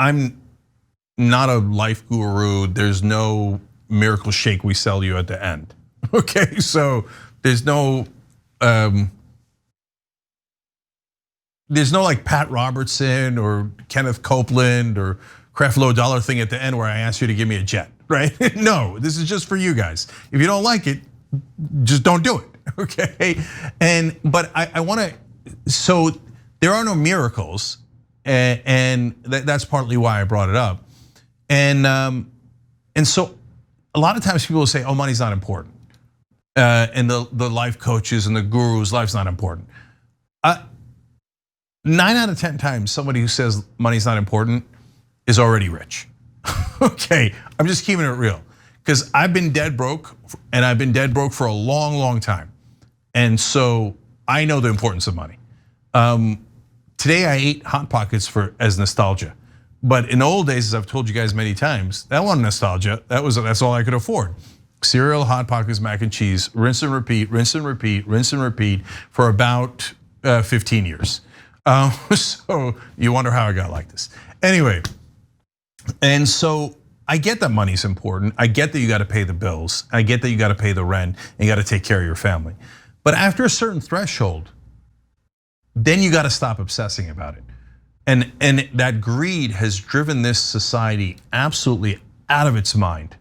I'm not a life guru. There's no miracle shake we sell you at the end. Okay, so there's no like Pat Robertson or Kenneth Copeland or Creflo Dollar thing at the end where I ask you to give me a jet, right? No, this is just for you guys. If you don't like it, just don't do it, okay? But I want to. So there are no miracles, and that's partly why I brought it up. And so a lot of times people will say, "Oh, money's not important," and the life coaches and the gurus, life's not important. 9 out of 10 times, somebody who says money's not important is already rich. Okay, I'm just keeping it real, because I've been dead broke, and I've been dead broke for a long, long time, and so I know the importance of money. Today I ate Hot Pockets as nostalgia. But in the old days, as I've told you guys many times, that wasn't nostalgia. That's all I could afford. Cereal, Hot Pockets, mac and cheese, rinse and repeat, rinse and repeat, rinse and repeat for about 15 years. So you wonder how I got like this. Anyway, and so I get that money's important. I get that you got to pay the bills. I get that you got to pay the rent and you got to take care of your family. But after a certain threshold, then you got to stop obsessing about it. And that greed has driven this society absolutely out of its mind.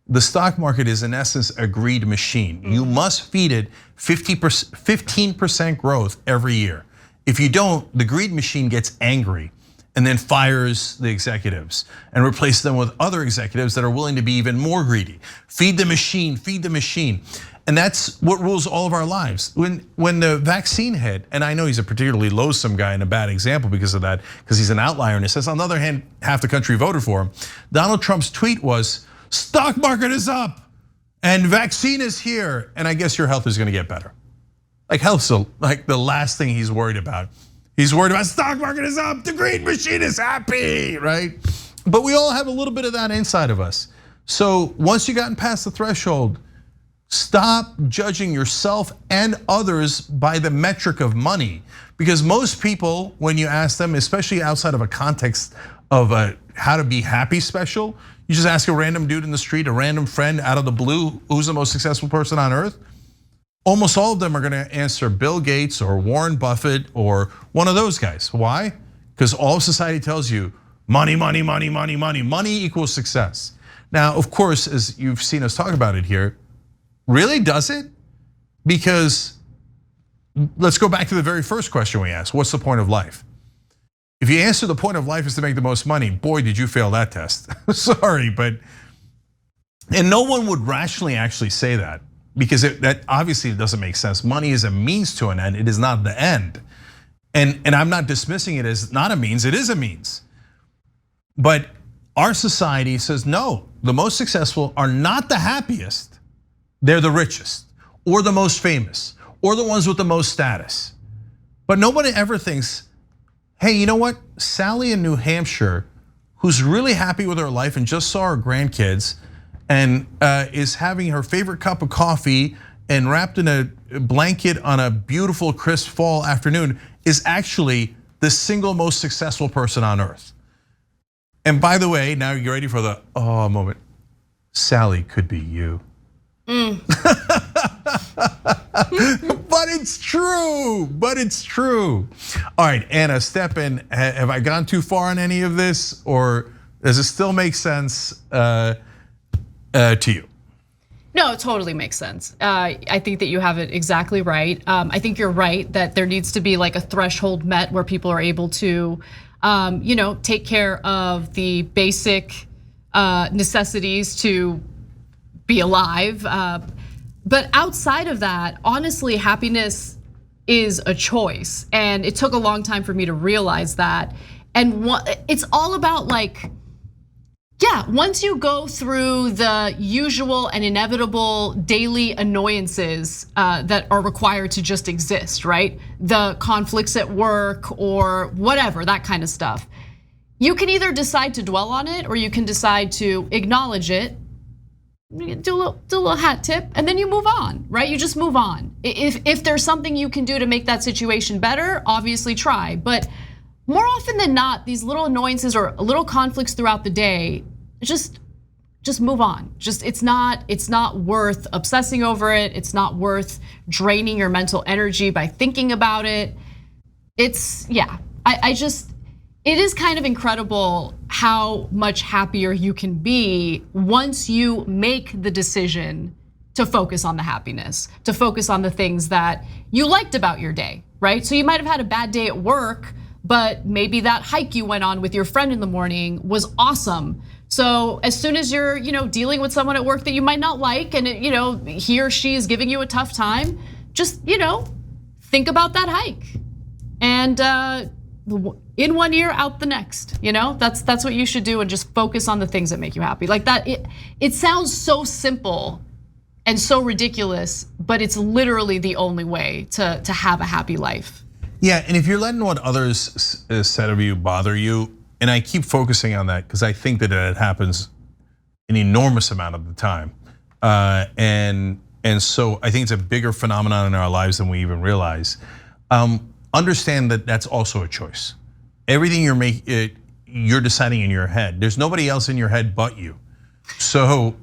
The stock market is in essence a greed machine. You must feed it 15% growth every year. If you don't, the greed machine gets angry and then fires the executives and replaces them with other executives that are willing to be even more greedy. Feed the machine, feed the machine. And that's what rules all of our lives. When the vaccine hit, and I know he's a particularly loathsome guy and a bad example because of that, because he's an outlier in a sense. On the other hand, half the country voted for him. Donald Trump's tweet was, "Stock market is up and vaccine is here, and I guess your health is gonna get better." Like health's like the last thing he's worried about. He's worried about stock market is up, the greed machine is happy, right? But we all have a little bit of that inside of us. So once you've gotten past the threshold, stop judging yourself and others by the metric of money. Because most people, when you ask them, especially outside of a context of a how to be happy special, you just ask a random dude in the street, a random friend out of the blue, who's the most successful person on earth? Almost all of them are gonna answer Bill Gates or Warren Buffett or one of those guys. Why? Because all of society tells you money, money, money, money, money. Money equals success. Now, of course, as you've seen us talk about it here, really does it? Because let's go back to the very first question we asked. What's the point of life? If you answer the point of life is to make the most money, boy, did you fail that test. Sorry, but, and no one would rationally actually say that, because that obviously doesn't make sense. Money is a means to an end, it is not the end. And I'm not dismissing it as not a means, it is a means. But our society says no, the most successful are not the happiest. They're the richest, or the most famous, or the ones with the most status. But nobody ever thinks, hey, you know what? Sally in New Hampshire, who's really happy with her life and just saw her grandkids and is having her favorite cup of coffee and wrapped in a blanket on a beautiful crisp fall afternoon, is actually the single most successful person on earth. And by the way, now you're ready for the moment. Sally could be you. But it's true, All right, Anna, step in. Have I gone too far on any of this, or does it still make sense to you? No, it totally makes sense. I think that you have it exactly right. I think you're right that there needs to be like a threshold met where people are able to, take care of the basic necessities to be alive. But outside of that, honestly, happiness is a choice. And it took a long time for me to realize that. And it's all about once you go through the usual and inevitable daily annoyances that are required to just exist, right? The conflicts at work or whatever, that kind of stuff. You can either decide to dwell on it or you can decide to acknowledge it, do a little hat tip, and then you move on, right? You just move on. If there's something you can do to make that situation better, obviously try. But more often than not, these little annoyances or little conflicts throughout the day, just move on. It's not worth obsessing over it. It's not worth draining your mental energy by thinking about it. It is kind of incredible how much happier you can be once you make the decision to focus on the happiness, to focus on the things that you liked about your day, right? So you might have had a bad day at work, but maybe that hike you went on with your friend in the morning was awesome. So as soon as you're, dealing with someone at work that you might not like, and he or she is giving you a tough time, just think about that hike, and in one ear, out the next. That's what you should do, and just focus on the things that make you happy. Like that, it sounds so simple and so ridiculous, but it's literally the only way to have a happy life. Yeah, and if you're letting what others said of you bother you, and I keep focusing on that because I think that it happens an enormous amount of the time, and so I think it's a bigger phenomenon in our lives than we even realize. Understand that that's also a choice. Everything you're deciding in your head. There's nobody else in your head but you. So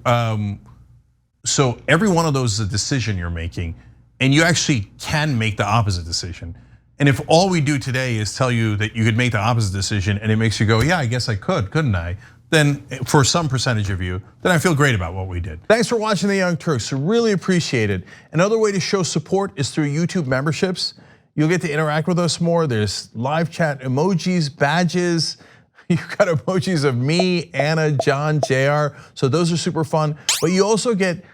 every one of those is a decision you're making, and you actually can make the opposite decision. And if all we do today is tell you that you could make the opposite decision and it makes you go, yeah, I guess I could, couldn't I? Then for some percentage of you, then I feel great about what we did. Thanks for watching The Young Turks, really appreciate it. Another way to show support is through YouTube memberships. You'll get to interact with us more. There's live chat emojis, badges. You've got emojis of me, Anna, John, JR. So those are super fun. But you also get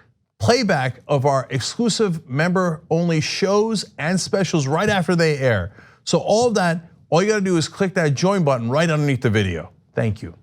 playback of our exclusive member-only shows and specials right after they air. So all of that, all you gotta do is click that join button right underneath the video. Thank you.